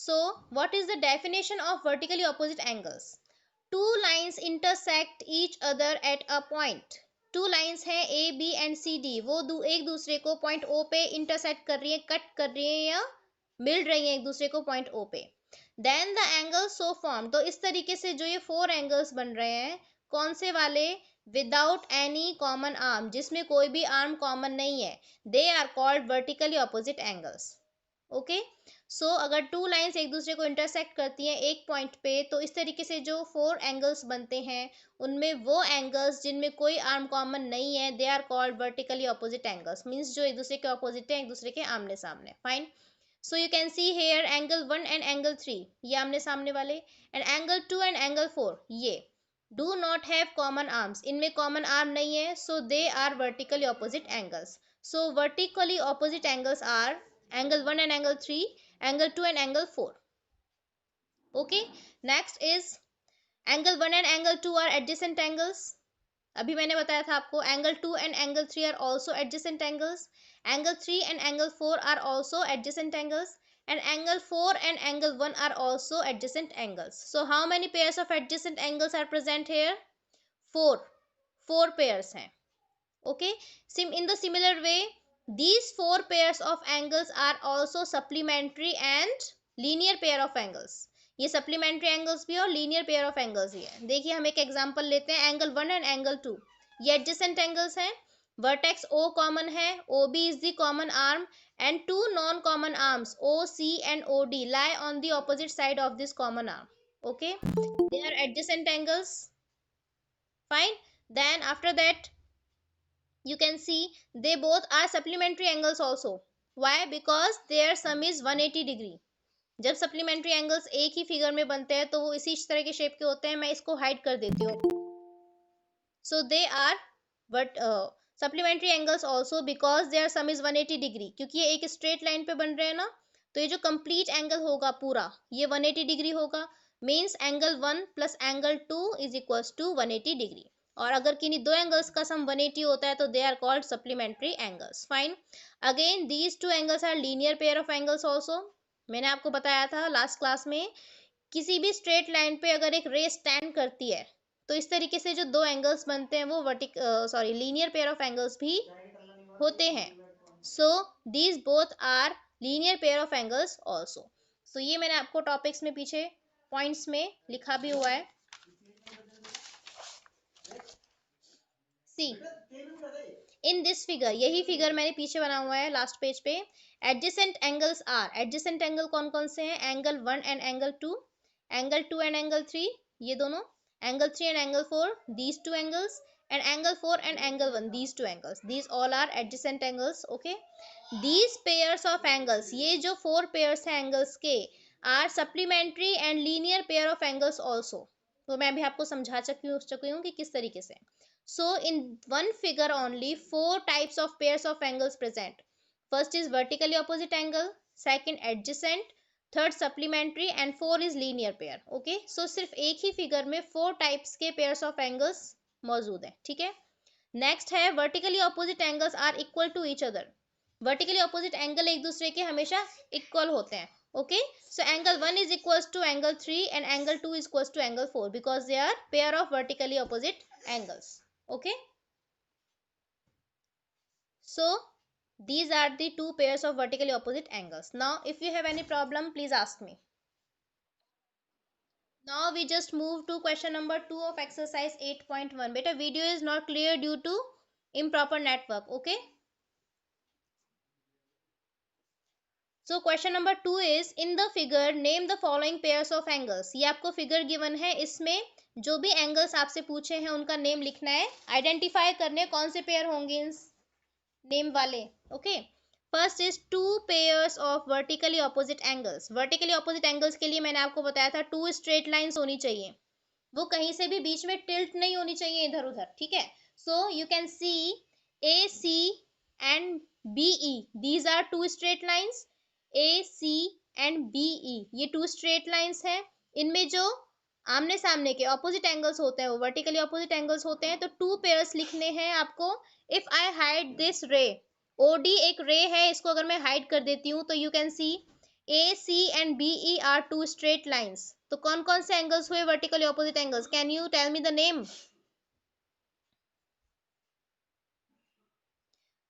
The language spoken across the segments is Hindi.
So what is the definition of vertically opposite angles? Two lines intersect each other at a point. Two lines हैं A B and C D, वो एक दूसरे को पॉइंट ओ पे इंटरसेक्ट कर रही है, कट कर रही है या मिल रही है एक दूसरे को पॉइंट ओ पे. Then the angle so form, तो इस तरीके से जो ये फोर एंगल्स बन रहे हैं, कौन से वाले? विदाउट एनी कॉमन आर्म, जिसमें कोई भी आर्म कॉमन नहीं है, they are called vertically opposite angles. Okay. So अगर टू लाइंस एक दूसरे को इंटरसेक्ट करती हैं एक पॉइंट पे, तो इस तरीके से जो फोर एंगल्स बनते हैं, उनमें वो एंगल्स जिनमें कोई आर्म कॉमन नहीं है, they are called vertically opposite angles. Means जो एक दूसरे के ऑपोजिट है, एक दूसरे के आमने सामने. Fine. So you can see here angle 1 and angle 3, ये आमने सामने वाले, एंड एंगल 2 एंड एंगल 4, ये do not have common arms, इनमें कॉमन आर्म नहीं है, so they are vertically opposite angles. So vertically opposite angles are angle 1 and angle 3, angle 2 and angle 4. Okay. Next is angle 1 and angle 2 are adjacent angles. अभी मैंने बताया था आपको angle 2 and angle 3 are also adjacent angles. Angle 3 and angle 4 are also adjacent angles. And angle 4 and angle 1 are also adjacent angles. So how many pairs of adjacent angles are present here? Four pairs हैं. Okay. In the similar way, these four pairs of angles are also supplementary and linear pair of angles. ये supplementary angles भी और linear pair of angles ही है. देखिए हम एक example लेते हैं, angle 1 and angle 2, ये adjacent angles हैं. vertex O common है, OB is the common arm, and two non common arms OC and OD lie on the opposite side of this common arm. Okay, they are adjacent angles. Fine. Then after that, you can see they both are supplementary angles also. Why? Because their sum is 180 degree. जब सप्लीमेंट्री एंगल्स एक ही फिगर में बनते हैं तो वो इसी तरह के शेप के होते हैं. मैं इसको हाइड कर देती हूँ. So they are but supplementary angles also because their sum is 180 degree. क्योंकि ये एक स्ट्रेट लाइन पे बन रहे हैं ना, तो ये जो कंप्लीट एंगल होगा पूरा, ये 180 डिग्री होगा. Means angle 1 plus angle 2 is equal to 180 degree. और अगर किन्हीं दो एंगल्स का सम 180 होता है तो they are called supplementary angles. Fine. Again these two angles are linear pair of angles also. मैंने आपको बताया था लास्ट क्लास में, किसी भी स्ट्रेट लाइन पे अगर एक रे स्टैंड करती है, तो इस तरीके से जो दो एंगल्स बनते हैं वो लीनियर पेयर ऑफ एंगल्स भी होते हैं. So these both are linear pair of angles also. सो ये मैंने आपको टॉपिक्स में पीछे पॉइंट्स में लिखा भी हुआ है. सी इन दिस फिगर, यही फिगर मैंने पीछे बना हुआ है लास्ट पेज पे. Adjacent angles are, adjacent angle कौन कौन से हैं? Angle 1 and angle 2, angle 2 and angle 3, ये दोनों, angle 3 and angle 4, these two angles, and angle 4 and angle 1, these two angles, these all are adjacent angles. Okay. These pairs of angles, ये जो four pairs हैं angles के, are supplementary and linear pair of angles also. तो मैं अभी आपको समझा चुकी हूँ कि किस तरीके से. So in one figure only four types of pairs of angles present. First is vertically opposite angle, second adjacent, third supplementary and four is linear pair. Okay. So सिर्फ एक ही फिगर में फोर टाइप्स के पेयर्स ऑफ एंगल्स मौजूद हैं. ठीक है. नेक्स्ट है vertically opposite angles are equal to each other. Vertically opposite angle एक दूसरे के हमेशा इक्वल होते हैं. Okay. So angle 1 is equals to angle 3 and angle 2 is equals to angle 4 because they are pair of vertically opposite angles. Okay. So these are the two pairs of vertically opposite angles. Now if you have any problem, please ask me. Now we just move to question number 2 of exercise 8.1. Beta, video is not clear due to improper network. Okay. So question number 2 is, in the figure name the following pairs of angles. ये आपको figure given है, इसमें जो भी angles आपसे पूछे हैं उनका name लिखना है, identify करने कौन से pair होंगे इन नेम वाले. Okay. First is two pairs of vertically opposite angles. Vertically opposite angles के लिए मैंने आपको बताया था टू स्ट्रेट लाइंस होनी चाहिए, वो कहीं से भी बीच में टिल्ट नहीं होनी चाहिए इधर उधर. ठीक है. So you can see A C and B E, these are two straight lines. A C and B E, ये टू स्ट्रेट लाइंस हैं. इनमें जो आमने सामने के ऑपोजिट एंगल्स होते हैं वो वर्टिकली ऑपोजिट एंगल्स होते हैं. तो टू पेयर्स लिखने हैं आपको. इफ आई हाइड दिस रे, ओडी एक रे है, इसको अगर मैं हाइड कर देती हूँ तो you can see A C and B E are two straight lines. तो कौन कौन से एंगल्स हुए vertically opposite angles? Can you tell me the name?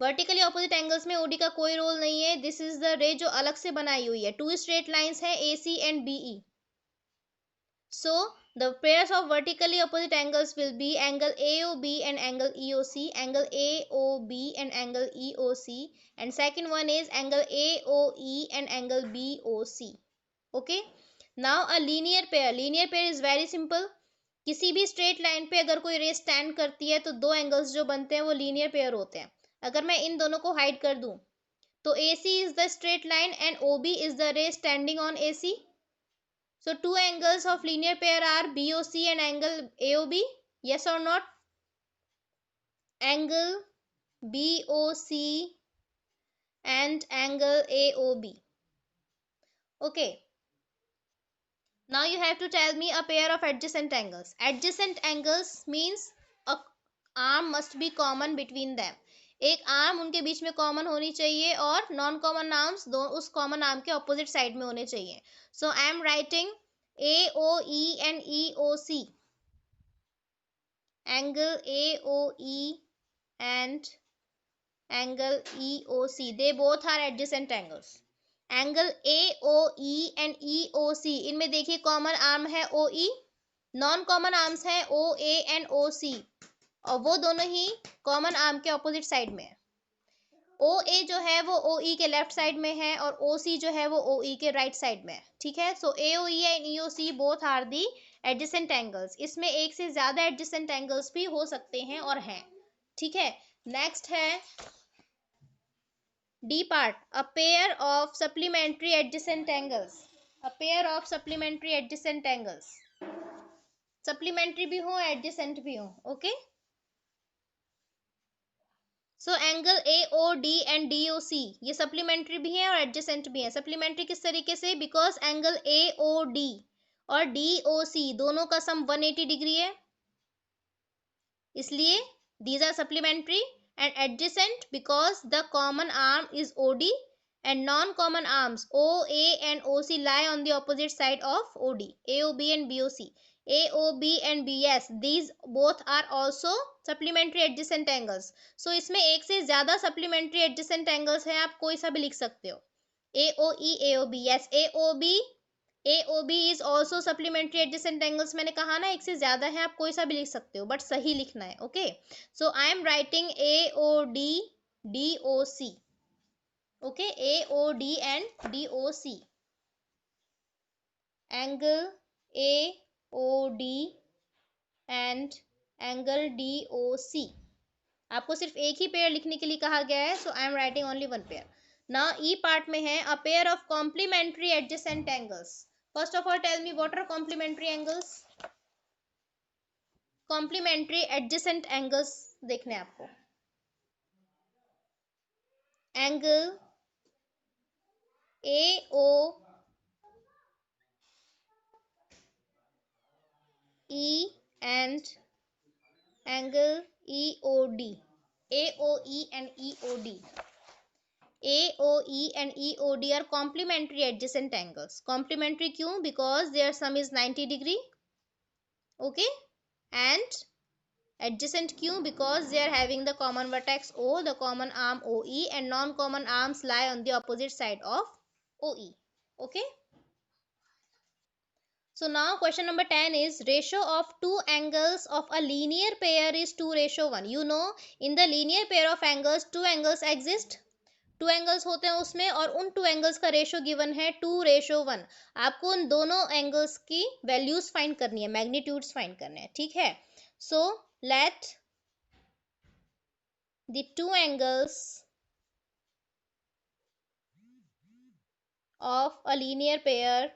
Vertically opposite angles में ओडी का कोई रोल नहीं है, दिस इज द रे जो अलग से बनाई हुई है। टू स्ट्रेट लाइंस है A C and B E. So the pairs of vertically opposite angles will be angle AOB and angle EOC, angle AOB and angle EOC, and second one is angle AOE and angle BOC. Okay, now a linear pair. Linear pair is very simple. किसी भी स्ट्रेट लाइन पे अगर कोई रे स्टैंड करती है तो दो एंगल्स जो बनते हैं वो लीनियर पेयर होते हैं। अगर मैं इन दोनों को हाइड कर दूं तो AC is the straight line and OB is the ray standing on AC. So two angles of linear pair are BOC and angle AOB. Yes or not? Angle BOC and angle AOB. Okay. Now you have to tell me a pair of adjacent angles. Adjacent angles means a arm must be common between them. एक आर्म उनके बीच में कॉमन होनी चाहिए और नॉन कॉमन आर्म्स दो उस कॉमन आर्म के ऑपोजिट साइड में होने चाहिए। So I am writing AOE and EOC. Angle AOE and angle EOC, they both are adjacent angles. Angle AOE and EOC, इनमें देखिए कॉमन आर्म है OE, नॉन कॉमन आर्म्स है OA and OC, और वो दोनों ही कॉमन आर्म के ऑपोजिट साइड में है। OA जो है वो OE के लेफ्ट साइड में है और OC जो है वो OE के राइट साइड में है। ठीक है, so AOE and EOC both are the adjacent angles. इसमें एक से ज्यादा एडजेसेंट एंगल्स भी हो सकते हैं और हैं। ठीक है, नेक्स्ट है D part, a pair of supplementary adjacent angles. A pair of supplementary adjacent angles, supplementary भी हो एडजेसेंट भी हो। Okay, so angle AOD and DOC ये सप्लीमेंट्री भी है और एडजेसेंट भी है। सप्लीमेंट्री किस तरीके से? बिकॉज एंगल AOD और DOC दोनों का सम 180 डिग्री है, इसलिए these are supplementary, and adjacent because the common arm is OD and non-common arms OA and OC lie on the opposite side of OD. AOB and BOC, AOB and BS, these both are also supplementary adjacent angles. So इसमें एक से ज्यादा supplementary adjacent angles हैं, आप कोई सा भी लिख सकते हो। AOE AOB, yes AOB AOB is also supplementary adjacent angles। मैंने कहा ना एक से ज्यादा है, आप कोई सा भी लिख सकते हो बट सही लिखना है। Okay, so I am writing AOD DOC। Okay, AOD and DOC, angle AOD and angle DOC। आपको सिर्फ एक ही पेयर लिखने के लिए कहा गया है, so I am writing only one pair. Now E part में है a pair of complementary adjacent angles. First of all tell me what are complementary angles? Complementary adjacent angles देखने आपको, angle AOE and angle EOD, AOE and EOD, AOE and EOD are complementary adjacent angles. Complementary क्यों? Because their sum is 90 degree. Okay, and adjacent क्यों? Because they are having the common vertex O, the common arm OE, and non-common arms lie on the opposite side of OE. Okay, so now question number 10 is ratio of two angles of a linear pair is 2:1. You know, in the linear pair of angles two angles exist, two angles होते हैं उसमें, और उन टू एंगल्स का रेशियो गिवन है 2:1। आपको उन दोनों एंगल्स की वैल्यूज फाइंड करनी है, मैग्नीट्यूड्स फाइंड करने हैं। ठीक है, so let the two angles of a linear pair,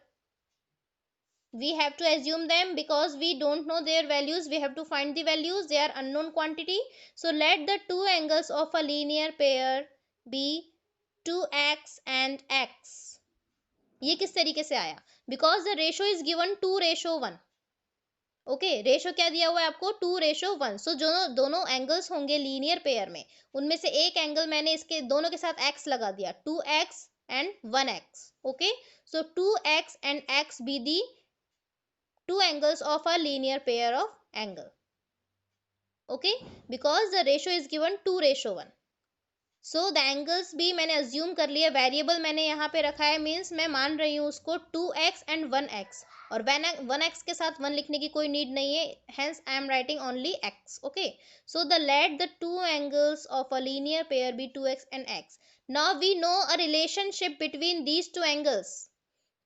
we have to assume them because we don't know their values, we have to find the values, they are unknown quantity. So let the two angles of a linear pair be 2x and x. ये किस तरीके से आया? Because the ratio is given 2:1। Okay, ratio क्या दिया हुआ है आपको? 2:1। सो जो दोनों एंगल्स होंगे लीनियर पेयर में, उनमें से एक एंगल मैंने इसके दोनों के साथ x लगा दिया, 2x and 1x. Okay, so 2x and x be the two angles of a linear pair of angle. Okay, because the ratio is given 2:1. So the angles भी मैंने अज्यूम कर लिया, वेरिएबल मैंने यहाँ पे रखा है, मीन्स मैं मान रही हूँ उसको 2x एंड 1x, और 1x के साथ 1 लिखने की कोई नीड नहीं है, hence I am writing only x. Okay, so the let the two angles of a linear pair be 2x and x. Now we know a relationship between these two angles.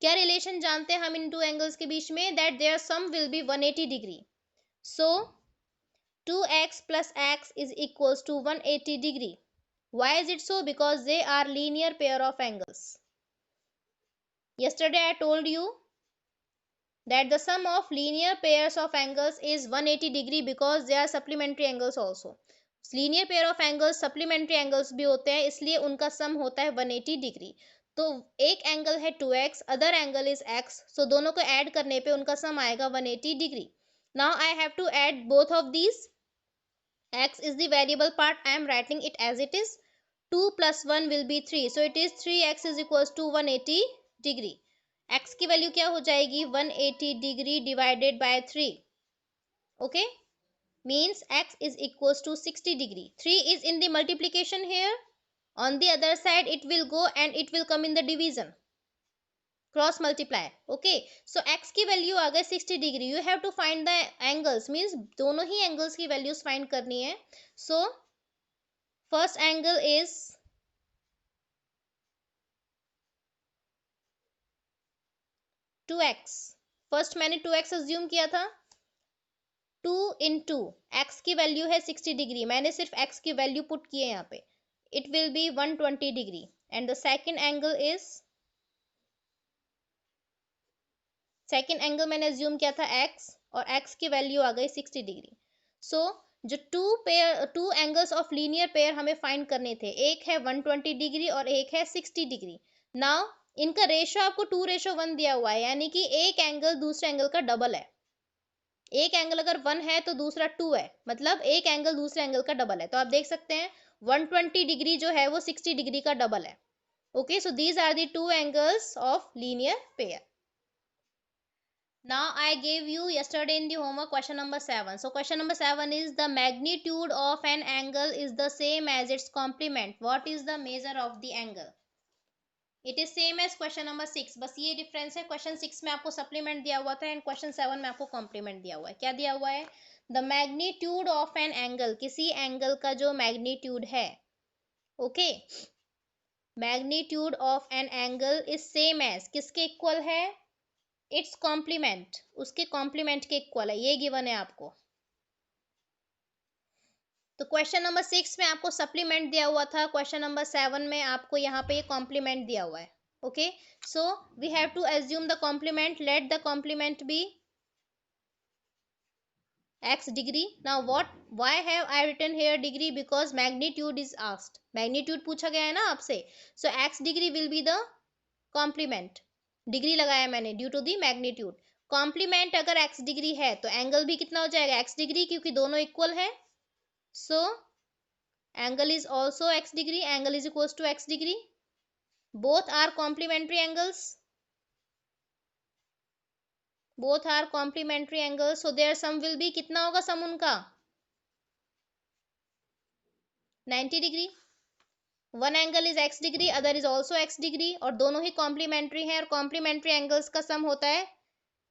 क्या रिलेशन जानते हैं हम इन टू एंगल्स के बीच में? That their sum will be 180 degree. So 2x plus x is equals to 180 degree. Why is it so? Because they are linear pair of angles. Yesterday I told you that the sum of linear pairs of angles is 180 degree because they are supplementary angles also. Linear pair of angles supplementary angles भी होते हैं, इसलिए उनका सम होता है 180 डिग्री. तो एक एंगल है 2x, other angle is x, so दोनों को ऐड करने पे उनका सम आएगा 180 degree. Now I have to add both of these. x is the variable part, I am writing it as it is. 2 plus 1 will be 3. So it is 3x is equals to 180 degree. x की वैल्यू क्या हो जाएगी? 180 degree divided by 3. Okay? Means x is equals to 60 degree. 3 is in the multiplication here. On the other side it will go and it will come in the division. Cross multiply. Okay? So x की वैल्यू आ गई 60 degree. You have to find the angles. Means दोनों ही angles की values find करनी है. So first angle is 2x. First मैंने 2x अज्यूम किया था. 2 into x की वैल्यू है 60 डिग्री, मैंने सिर्फ x की वैल्यू पुट की है यहाँ पे. It will be 120 degree. And the second angle मैंने अज्यूम किया था x, और x की वैल्यू आ गई 60 डिग्री. सो जो to angles of linear pair हमें फाइंड करने थे, एक है 120 डिग्री और एक है 60 डिग्री. नाउ इनका रेशियो आपको 2:1 दिया हुआ है, यानी कि एक एंगल दूसरे एंगल का डबल है. एक एंगल अगर 1 है तो दूसरा 2 है, मतलब एक एंगल दूसरे एंगल का डबल है. तो आप देख सकते हैं 120 डिग्री जो है वो 60 डिग्री का डबल है. Okay, so these are the two angles of linear pair. Now I gave you yesterday in the homework question number 7. So question number 7 is the magnitude of an angle is the same as its complement. What is the measure of the angle? It is same as question number 6. बस ये डिफरेंस है, क्वेश्चन 6 में आपको सप्लीमेंट दिया हुआ था एंड क्वेश्चन 7 में आपको कॉम्प्लीमेंट दिया हुआ है. क्या दिया हुआ है? The magnitude of an angle, किसी एंगल का जो मैग्नीट्यूड है. Okay, magnitude of an angle is same as, किसके इक्वल है? इट्स कॉम्प्लीमेंट, उसके कॉम्प्लीमेंट के इक्वल है. ये गिवन है आपको. तो क्वेश्चन नंबर 6 में आपको सप्लीमेंट दिया हुआ था, क्वेश्चन नंबर 7 में आपको यहाँ पे ये कॉम्प्लीमेंट दिया हुआ है. Okay, so we have to assume the complement. Let the complement be x degree. Now why have I written here degree? Because magnitude is asked. Magnitude पूछा गया है ना आपसे. So x degree will be the complement. Degree लगाया मैंने due to the magnitude. Complement अगर x डिग्री है तो एंगल भी कितना हो जाएगा? x डिग्री, क्योंकि दोनों इक्वल है. So angle is also x degree. Angle is equals to x degree. Both are complementary angles. Both are complementary angles. So their sum will be, कितना होगा सम उनका? 90 degree. One angle is x degree, other is also x degree, और दोनों ही कॉम्प्लीमेंट्री हैं, और कॉम्प्लीमेंट्री एंगल्स का सम होता है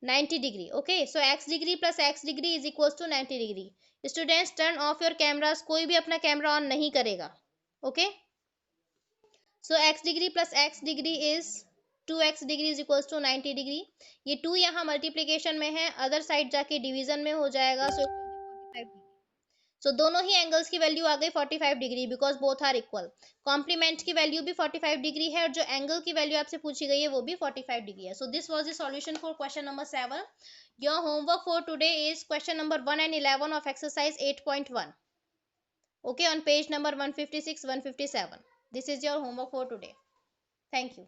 90 degree. Okay, so x degree plus x degree is equals to 90 degree. Students turn off your cameras, कोई भी अपना कैमरा ऑन नहीं करेगा. Okay, so x degree plus x degree is 2x degree is equals to 90 degree. ये 2 यहाँ मल्टीप्लीकेशन में है, अदर साइड जाके डिवीजन में हो जाएगा. सो 45 डिग्री. सो दोनों ही एंगल्स की वैल्यू आ गई 45 degree, because both are equal. Complement की वैल्यू भी 45 डिग्री है, और जो एंगल की वैल्यू आपसे पूछी गई है वो भी 45 डिग्री है. So this was the solution for question number 7. Your homework for today is question number 1 and 11 of exercise 8.1. okay, on page number 156 157. This is your homework for today. Thank you.